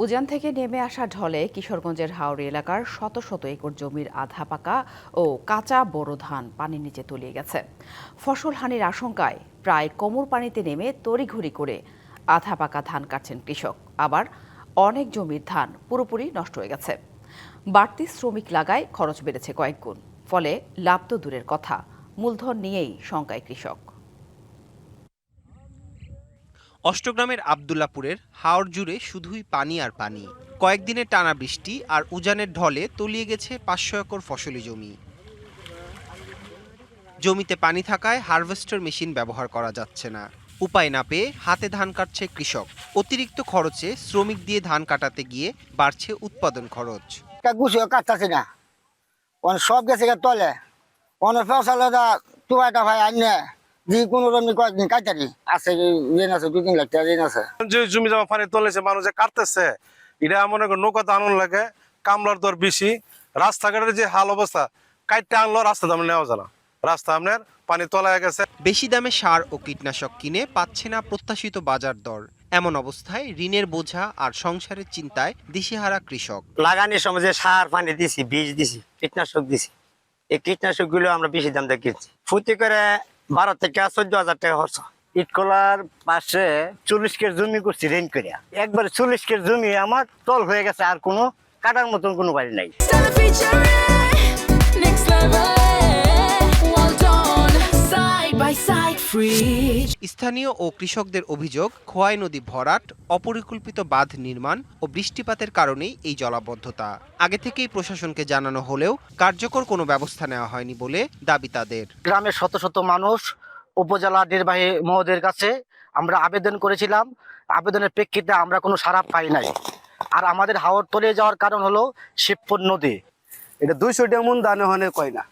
উজান থেকে নেমে আসা ঢলে কিশোরগঞ্জের হাওড়ি এলাকার শত শত একর জমির আধা পাকা ও কাঁচা বোরো ধান পানির নিচে তলিয়ে গেছে। ফসল হানির আশঙ্কায় প্রায় কোমর পানিতে নেমে তড়িঘড়ি করে আধা পাকা ধান কাটছেন কৃষক। আবার অনেক জমির ধান পুরোপুরি নষ্ট হয়ে গেছে। বাড়তি শ্রমিক লাগায় খরচ বেড়েছে কয়েক গুণ। ফলে লাভ তো দূরের কথা, মূলধন নিয়েই শঙ্কায় কৃষক। অষ্টগ্রামের আবদুল্লাপুরের হাওর জুড়ে শুধুই পানি আর পানি। কয়েকদিনের টানা বৃষ্টি আর উজানের ঢলে তলিয়ে গেছে 500 একর ফসলি জমি। জমিতে পানি থাকায় হারভেস্টার মেশিন ব্যবহার করা যাচ্ছে না। উপায় না পেয়ে হাতে ধান কাটছে কৃষক। অতিরিক্ত খরচে শ্রমিক দিয়ে ধান কাটাতে গিয়ে বাড়ছে উৎপাদন খরচ। কাটতেছি না, সব গেছে তলে অনেক ফসল তুয়াটা ভাই আনে যে কোনো রকম কয়েকদিন কাটারি আছে, ঋণ আছে 2-3 লাখ টাকা ঋণ আছে। যে জমি জমা পানি তোলেছে মানুষ যে কাটতেছে, এটা মনে করেন নৌকাতে আনন্দ লাগে, কামলার দর বেশি, রাস্তাঘাটের যে হাল অবস্থা, কাটতে আনলো রাস্তা দাম নেওয়া যায় না, রাস্তা আপনার পানি তলায় গেছে। বেশি দামে সার ও কীটনাশক কিনে পাচ্ছে না প্রত্যাশিত বাজার দর। এমন অবস্থায় ঋণের বোঝা আর সংসারের চিন্তায় দিশেহারা কৃষক। লাগানোর সময় যে সার পানি দিছি, বীজ দিছি, কীটনাশক দিছি, এই কীটনাশক গুলো আমরা বেশি দাম দিয়ে কিনছি। ফুটি করে 12 থেকে 14,000 টাকা খরচ। ইটকলার পাশে 40 কের জমি করছি রেন করিয়া, একবারে 40 কের জমি আমার তল হয়ে গেছে, আর কোনো কাটার মতন কোনো বাড়ি নাই। স্থানীয় ও কৃষকদের অভিযোগ, খোয়াই নদী ভরাট, অপরিকল্পিত বাঁধ নির্মাণ ও বৃষ্টিপাতের কারণেই এই জলাবদ্ধতা। আগে থেকেই প্রশাসনকে জানানো হলেও কার্যকর কোনো ব্যবস্থা নেওয়া হয়নি বলে দাবি তাদের। গ্রামের শত শত মানুষ উপজেলা নির্বাহী মহোদয়ের কাছে আমরা আবেদন করেছিলাম। আবেদনের প্রেক্ষিতে আমরা কোনো সাড়া পাই নাই। আর আমাদের হাওর তলিয়ে যাওয়ার কারণ হলো শিবপুর নদী। এটা 200 টাকা মন দানে হনে কয় না,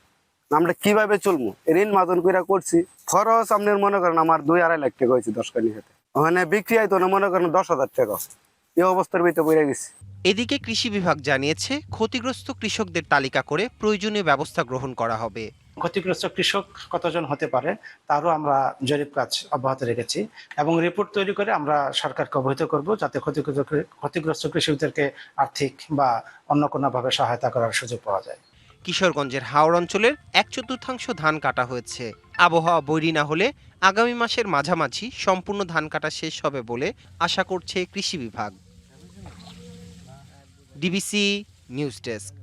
আমরা কিভাবে চলবো? ঋণ মাজন করে করছি, খরচ আপনার মনে করেন আমার 2-2.5 লাখ টাকা হয়েছে 10 কানি হাতে। ওখানে বিক্রি আইতো না মনে করেন 10,000 টাকা। এই অবস্থার ভিতরে পড়ে গেছি। এদিকে কৃষি বিভাগ জানিয়েছে, ক্ষতিগ্রস্ত কৃষকদের তালিকা করে প্রয়োজনীয় ব্যবস্থা গ্রহণ করা হবে। ক্ষতিগ্রস্ত কৃষক কতজন হতে পারে তারও আমরা জরিপ কাজ অব্যাহত রেখেছি এবং রিপোর্ট তৈরি করে আমরা সরকারকে অবহিত করব, যাতে ক্ষতিগ্রস্ত কৃষকদেরকে আর্থিক বা অন্য কোনোভাবে সহায়তা করার সুযোগ পাওয়া যায়। কিশোরগঞ্জের হাওর অঞ্চলের 1/4 ধান কাটা হয়েছে। আবহাওয়া বৈরী না হলে আগামী মাসের মাঝামাঝি সম্পূর্ণ ধান কাটা শেষ হবে বলে আশা করছে কৃষি বিভাগ। DBC news desk.